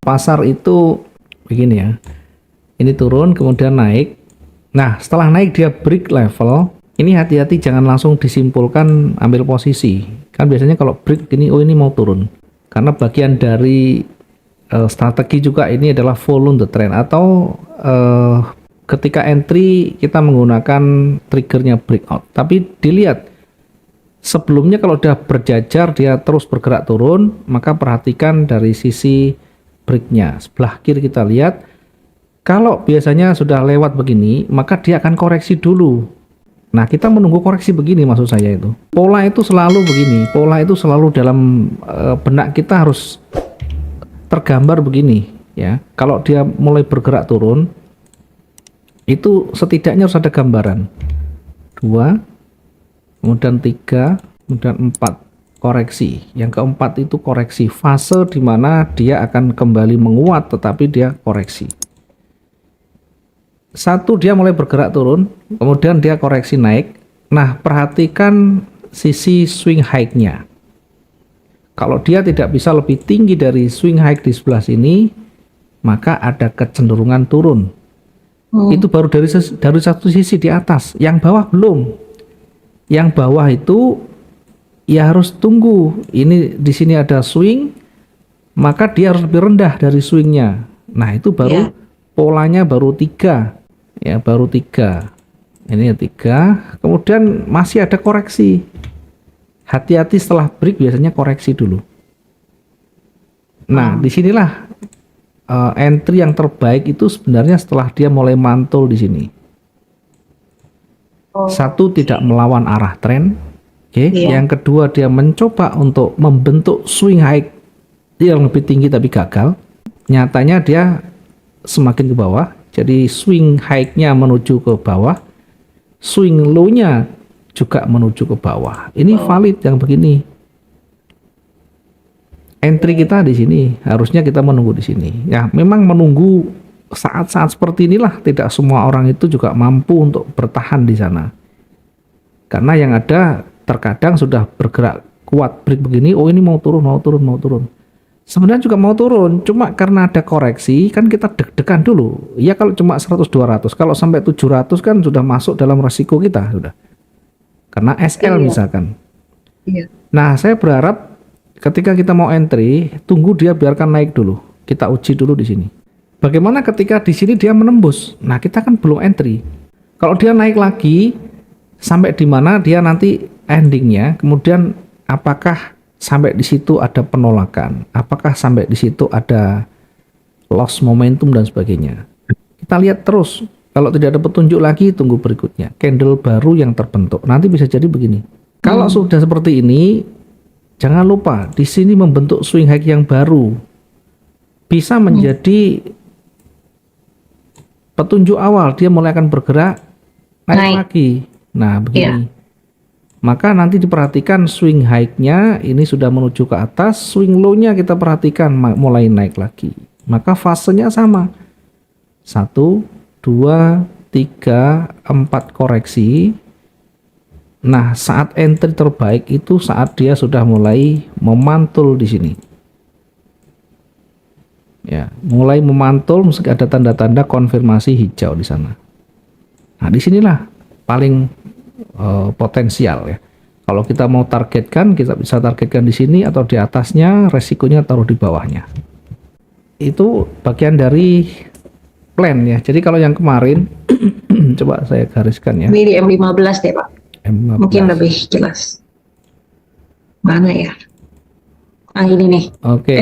pasar itu begini ya. Ini turun kemudian naik. Nah, setelah naik dia break level. Ini hati-hati jangan langsung disimpulkan ambil posisi. Kan biasanya kalau break gini, oh ini mau turun. Karena bagian dari strategi juga ini adalah follow the trend atau ketika entry kita menggunakan triggernya breakout. Tapi dilihat sebelumnya kalau udah berjajar dia terus bergerak turun, maka perhatikan dari sisi breaknya. Sebelah kiri kita lihat, kalau biasanya sudah lewat begini, maka dia akan koreksi dulu. Nah, kita menunggu koreksi begini maksud saya itu. Pola itu selalu begini, pola itu selalu dalam benak kita harus tergambar begini ya. Kalau dia mulai bergerak turun, itu setidaknya harus ada gambaran. 2, kemudian 3, kemudian 4 koreksi. Yang keempat itu koreksi, fase di mana dia akan kembali menguat tetapi dia koreksi. 1 dia mulai bergerak turun, kemudian dia koreksi naik. Nah, perhatikan sisi swing high-nya. Kalau dia tidak bisa lebih tinggi dari swing high di sebelah sini, maka ada kecenderungan turun. Itu baru dari satu sisi di atas, yang bawah belum. Yang bawah itu ya harus tunggu. Ini di sini ada swing, maka dia harus lebih rendah dari swingnya. Nah, itu baru polanya baru 3. Ya, baru 3. Ini ya 3. Kemudian masih ada koreksi. Hati-hati setelah break biasanya koreksi dulu. Nah, disinilah entry yang terbaik itu sebenarnya setelah dia mulai mantul di sini. 1, tidak melawan arah tren. Oke. Yang kedua, dia mencoba untuk membentuk swing high yang lebih tinggi tapi gagal. Nyatanya dia semakin ke bawah. Jadi swing high-nya menuju ke bawah, swing low-nya juga menuju ke bawah. Ini valid yang begini. Entry kita di sini, harusnya kita menunggu di sini. Ya, memang menunggu saat-saat seperti inilah tidak semua orang itu juga mampu untuk bertahan di sana. Karena yang ada terkadang sudah bergerak kuat break begini, oh ini mau turun, mau turun, mau turun. Sebenarnya juga mau turun, cuma karena ada koreksi kan kita deg-degan dulu. Ya kalau cuma 100-200, kalau sampai 700 kan sudah masuk dalam resiko kita sudah. Karena SL misalkan. Nah, saya berharap ketika kita mau entry, tunggu dia biarkan naik dulu. Kita uji dulu di sini. Bagaimana ketika di sini dia menembus? Nah, kita kan belum entry. Kalau dia naik lagi sampai di mana dia nanti endingnya, kemudian apakah sampai di situ ada penolakan, apakah sampai di situ ada loss momentum dan sebagainya. Kita lihat terus, kalau tidak ada petunjuk lagi tunggu berikutnya, candle baru yang terbentuk. Nanti bisa jadi begini. Kalau sudah seperti ini, jangan lupa di sini membentuk swing high yang baru. Bisa menjadi petunjuk awal dia mulai akan bergerak naik lagi. Nah, begini. Maka nanti diperhatikan swing high-nya ini sudah menuju ke atas, swing low-nya kita perhatikan mulai naik lagi. Maka fasenya sama. 1, 2, 3, 4 koreksi. Nah, saat entry terbaik itu saat dia sudah mulai memantul di sini. Ya, mulai memantul, mesti ada tanda-tanda konfirmasi hijau di sana. Nah, disinilah paling potensial ya. Kalau kita mau targetkan, kita bisa targetkan di sini atau di atasnya, resikonya taruh di bawahnya. Itu bagian dari plan ya. Jadi kalau yang kemarin coba saya gariskan ya. Ini di M15 deh Pak. M15. Mungkin lebih jelas. Mana ya? Ah, ini nih. Oke.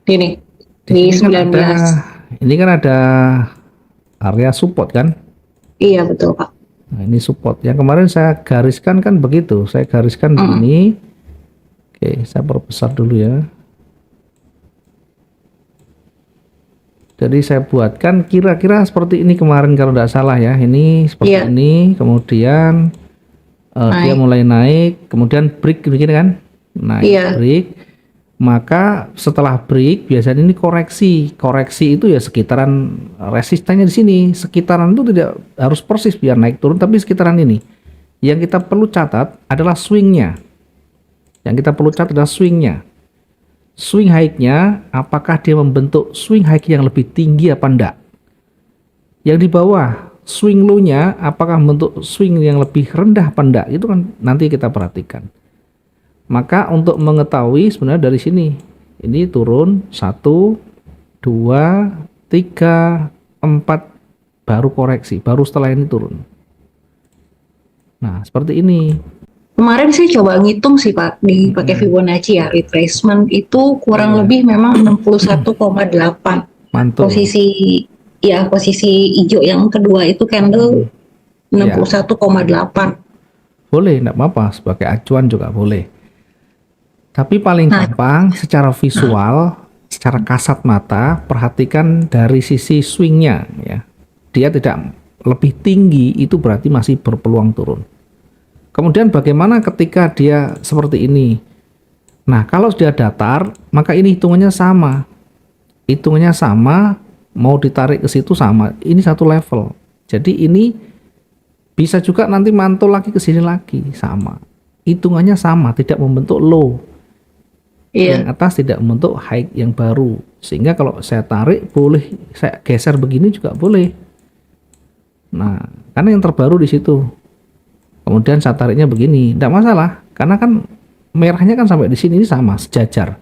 Ini di 19. Ini kan ada area support kan? Iya betul Pak. Nah, ini support. Yang kemarin saya gariskan kan begitu. Saya gariskan begini. Oke, saya perbesar dulu ya. Jadi saya buatkan kira-kira seperti ini kemarin kalau tidak salah ya. Ini seperti ini. Kemudian dia mulai naik. Kemudian break begini kan. Naik break. Maka setelah break biasanya ini koreksi. Koreksi itu ya sekitaran resistannya di sini. Sekitaran itu tidak harus persis biar naik turun, tapi sekitaran ini. Yang kita perlu catat adalah swingnya. Yang kita perlu catat adalah swingnya. swing high-nya apakah dia membentuk swing high yang lebih tinggi apa enggak. Yang di bawah swing low-nya apakah membentuk swing yang lebih rendah apa enggak, itu kan nanti kita perhatikan. Maka untuk mengetahui sebenarnya dari sini, ini turun 1, 2, 3, 4, baru koreksi, baru setelah ini turun. Nah seperti ini. Kemarin saya coba ngitung sih Pak, pakai Fibonacci ya, retracement itu kurang Iya. lebih memang 61,8. Mantul. Posisi hijau yang kedua itu candle Iya. 61,8. Boleh, enggak apa-apa, sebagai acuan juga boleh. Tapi paling gampang secara visual, secara kasat mata, perhatikan dari sisi swingnya ya. Dia tidak lebih tinggi, itu berarti masih berpeluang turun. Kemudian bagaimana ketika dia seperti ini? Nah, kalau dia datar, maka ini hitungannya sama. Hitungannya sama, mau ditarik ke situ sama. Ini satu level. Jadi ini bisa juga nanti mantul lagi ke sini lagi, sama. Hitungannya sama, tidak membentuk low. Yang atas tidak membentuk high yang baru. Sehingga kalau saya tarik, boleh saya geser begini juga boleh. Nah, karena yang terbaru di situ. Kemudian saya tariknya begini, tidak masalah, karena kan merahnya kan sampai di sini ini sama, sejajar.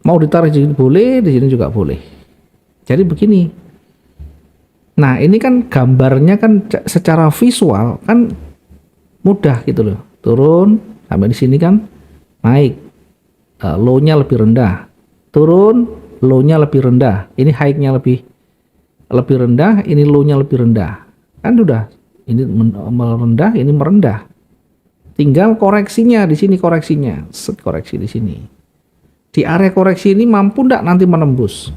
Mau ditarik di sini boleh, di sini juga boleh. Jadi begini. Nah, ini kan gambarnya kan secara visual kan mudah gitu loh. Turun sampai di sini kan naik, low-nya lebih rendah. Turun, low-nya lebih rendah. Ini high-nya lebih rendah, ini low-nya lebih rendah. Kan udah. Ini merendah, ini merendah. Tinggal koreksinya di sini, koreksinya, koreksi di sini. Di area koreksi ini mampu enggak nanti menembus?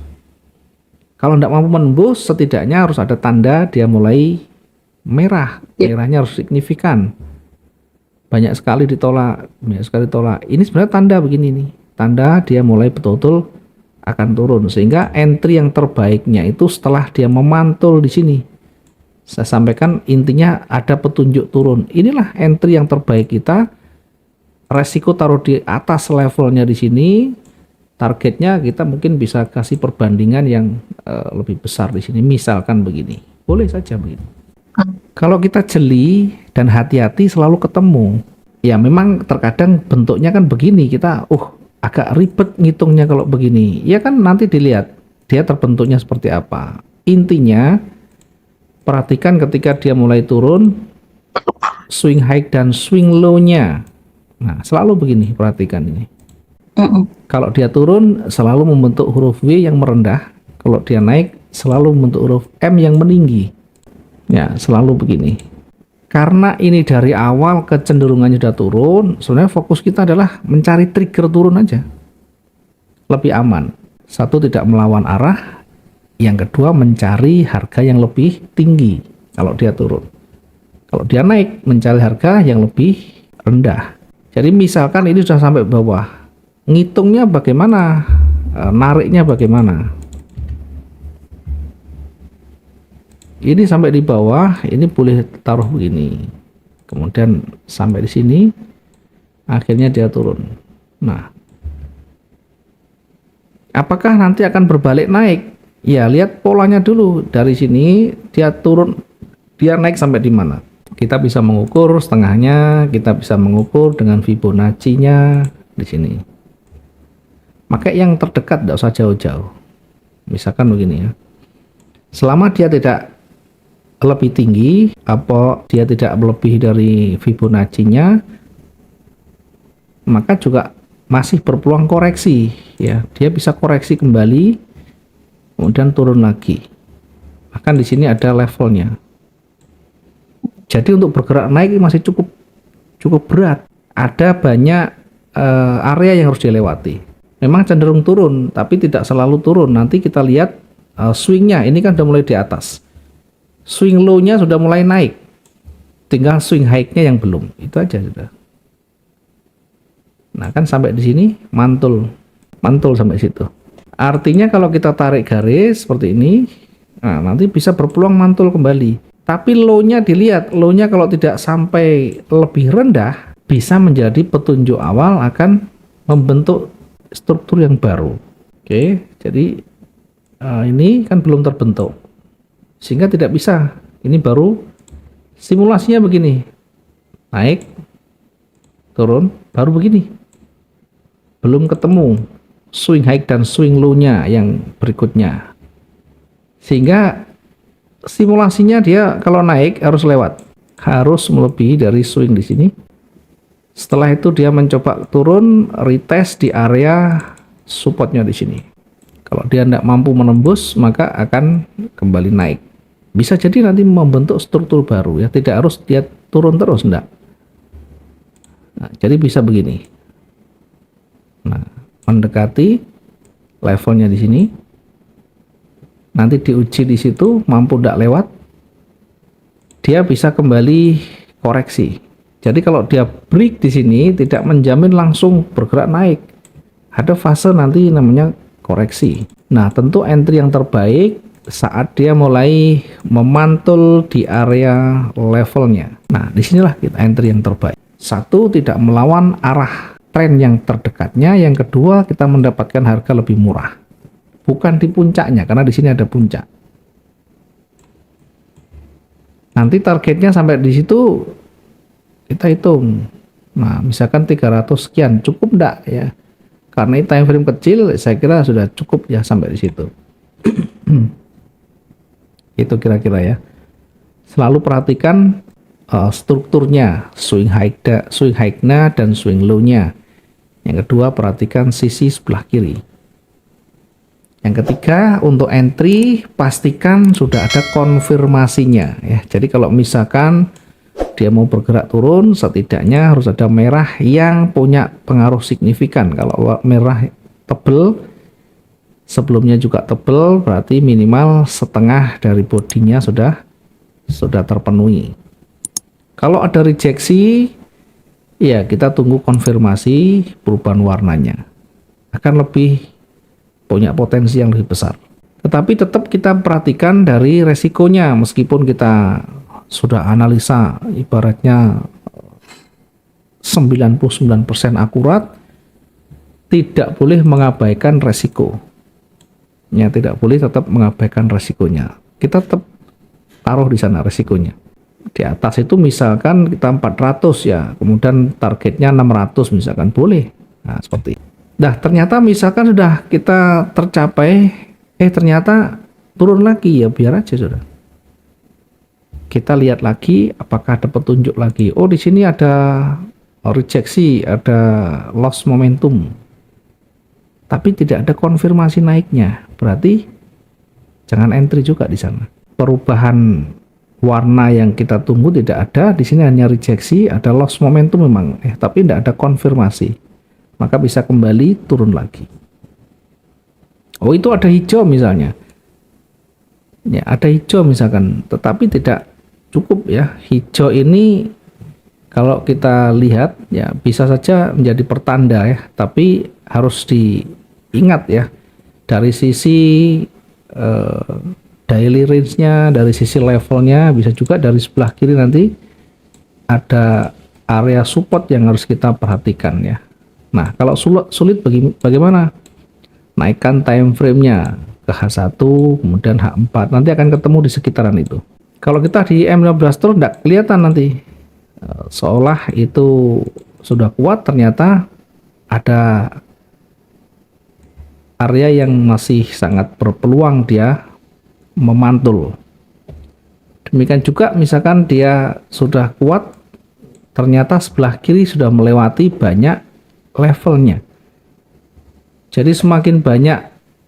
Kalau enggak mampu menembus, setidaknya harus ada tanda dia mulai merah. Merahnya harus signifikan. Banyak sekali ditolak, banyak sekali ditolak. Ini sebenarnya tanda begini nih. Tanda dia mulai betul-betul akan turun. Sehingga entry yang terbaiknya itu setelah dia memantul di sini. Saya sampaikan intinya ada petunjuk turun. Inilah entry yang terbaik kita. Resiko taruh di atas levelnya di sini. Targetnya kita mungkin bisa kasih perbandingan yang lebih besar di sini. Misalkan begini. Boleh saja begini. Kalau kita jeli dan hati-hati selalu ketemu. Ya memang terkadang bentuknya kan begini. Kita agak ribet ngitungnya kalau begini. Ya kan nanti dilihat dia terbentuknya seperti apa. Intinya perhatikan ketika dia mulai turun, swing high dan swing low-nya. Nah, selalu begini, perhatikan ini. Kalau dia turun, selalu membentuk huruf W yang merendah. Kalau dia naik, selalu membentuk huruf M yang meninggi. Ya, selalu begini. Karena ini dari awal kecenderungannya sudah turun, sebenarnya fokus kita adalah mencari trigger turun aja. Lebih aman. Satu, tidak melawan arah. Yang kedua, mencari harga yang lebih tinggi kalau dia turun. Kalau dia naik, mencari harga yang lebih rendah. Jadi misalkan ini sudah sampai bawah, ngitungnya bagaimana, nariknya bagaimana. Ini sampai di bawah, ini boleh taruh begini. Kemudian sampai di sini, akhirnya dia turun. Nah, apakah nanti akan berbalik naik? Ya, lihat polanya dulu. Dari sini dia turun, dia naik sampai di mana. Kita bisa mengukur setengahnya, kita bisa mengukur dengan Fibonacci-nya di sini. Maka yang terdekat tidak usah jauh-jauh. Misalkan begini ya. Selama dia tidak lebih tinggi, apa dia tidak melebihi dari Fibonacci-nya, maka juga masih berpeluang koreksi ya. Dia bisa koreksi kembali. Kemudian turun lagi. Bahkan di sini ada levelnya. Jadi untuk bergerak naik masih cukup berat. Ada banyak area yang harus dilewati. Memang cenderung turun, tapi tidak selalu turun. Nanti kita lihat swingnya. Ini kan sudah mulai di atas. Swing low-nya sudah mulai naik. Tinggal swing high-nya yang belum. Itu aja sudah. Nah kan sampai di sini mantul sampai situ. Artinya kalau kita tarik garis seperti ini, nah nanti bisa berpeluang mantul kembali. Tapi low-nya dilihat, low-nya kalau tidak sampai lebih rendah, bisa menjadi petunjuk awal akan membentuk struktur yang baru. Oke, jadi ini kan belum terbentuk, sehingga tidak bisa. Ini baru simulasinya begini, naik, turun, baru begini. Belum ketemu swing high dan swing low-nya yang berikutnya. Sehingga simulasinya dia kalau naik harus lewat, harus melebihi dari swing di sini. Setelah itu dia mencoba turun, retest di area supportnya di sini. Kalau dia tidak mampu menembus, maka akan kembali naik. Bisa jadi nanti membentuk struktur baru ya, tidak harus dia turun terus, enggak. Nah, jadi bisa begini. Nah, mendekati levelnya di sini. Nanti diuji di situ, mampu tidak lewat, dia bisa kembali koreksi. Jadi kalau dia break di sini tidak menjamin langsung bergerak naik. Ada fase nanti namanya koreksi. Nah, tentu entry yang terbaik saat dia mulai memantul di area levelnya. Nah, disinilah kita entry yang terbaik. Satu, tidak melawan arah tren yang terdekatnya. Yang kedua, kita mendapatkan harga lebih murah. Bukan di puncaknya, karena di sini ada puncak. Nanti targetnya sampai di situ kita hitung. Nah, misalkan 300 sekian, cukup enggak ya? Karena ini time frame kecil, saya kira sudah cukup ya sampai di situ. Itu kira-kira ya. Selalu perhatikan strukturnya, swing high-nya dan swing low-nya. Yang kedua, perhatikan sisi sebelah kiri. Yang ketiga, untuk entry pastikan sudah ada konfirmasinya ya. Jadi kalau misalkan dia mau bergerak turun, setidaknya harus ada merah yang punya pengaruh signifikan. Kalau merah tebel, sebelumnya juga tebel, berarti minimal setengah dari bodinya sudah terpenuhi. Kalau ada rejeksi, ya kita tunggu konfirmasi perubahan warnanya. Akan lebih punya potensi yang lebih besar. Tetapi tetap kita perhatikan dari resikonya, meskipun kita sudah analisa ibaratnya 99% akurat, tidak boleh mengabaikan resiko. Ya, tidak boleh tetap mengabaikan resikonya. Kita tetap taruh di sana resikonya. Di atas itu misalkan kita 400 ya, kemudian targetnya 600 misalkan, boleh. Nah, seperti itu. Nah, ternyata misalkan sudah kita tercapai, ternyata turun lagi, ya biar aja sudah. Kita lihat lagi apakah ada petunjuk lagi. Oh, di sini ada rejeksi, ada loss momentum. Tapi tidak ada konfirmasi naiknya. Berarti jangan entry juga di sana. Perubahan warna yang kita tunggu tidak ada. Di sini hanya rejeksi, ada loss momentum memang, tapi tidak ada konfirmasi. Maka bisa kembali turun lagi. Oh, itu ada hijau misalnya. Ya, ada hijau misalkan, tetapi tidak cukup ya. Hijau ini kalau kita lihat ya bisa saja menjadi pertanda ya, tapi harus diingat ya dari sisi daily range-nya, dari sisi levelnya, bisa juga dari sebelah kiri nanti ada area support yang harus kita perhatikan ya. Nah, kalau sulit bagaimana? Naikkan time frame-nya ke H1, kemudian H4. Nanti akan ketemu di sekitaran itu. Kalau kita di M15 terus tidak kelihatan nanti. Seolah itu sudah kuat, ternyata ada area yang masih sangat berpeluang dia memantul. Demikian juga misalkan dia sudah kuat, ternyata sebelah kiri sudah melewati banyak levelnya. Jadi semakin banyak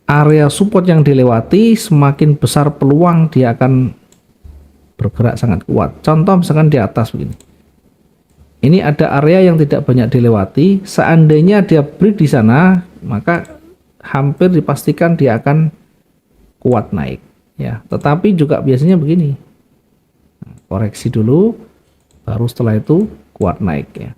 area support yang dilewati, semakin besar peluang dia akan bergerak sangat kuat. Contoh misalkan di atas begini. Ini ada area yang tidak banyak dilewati. Seandainya dia break di sana, maka hampir dipastikan dia akan kuat naik. Ya, tetapi juga biasanya begini. Koreksi dulu, baru setelah itu kuat naik ya.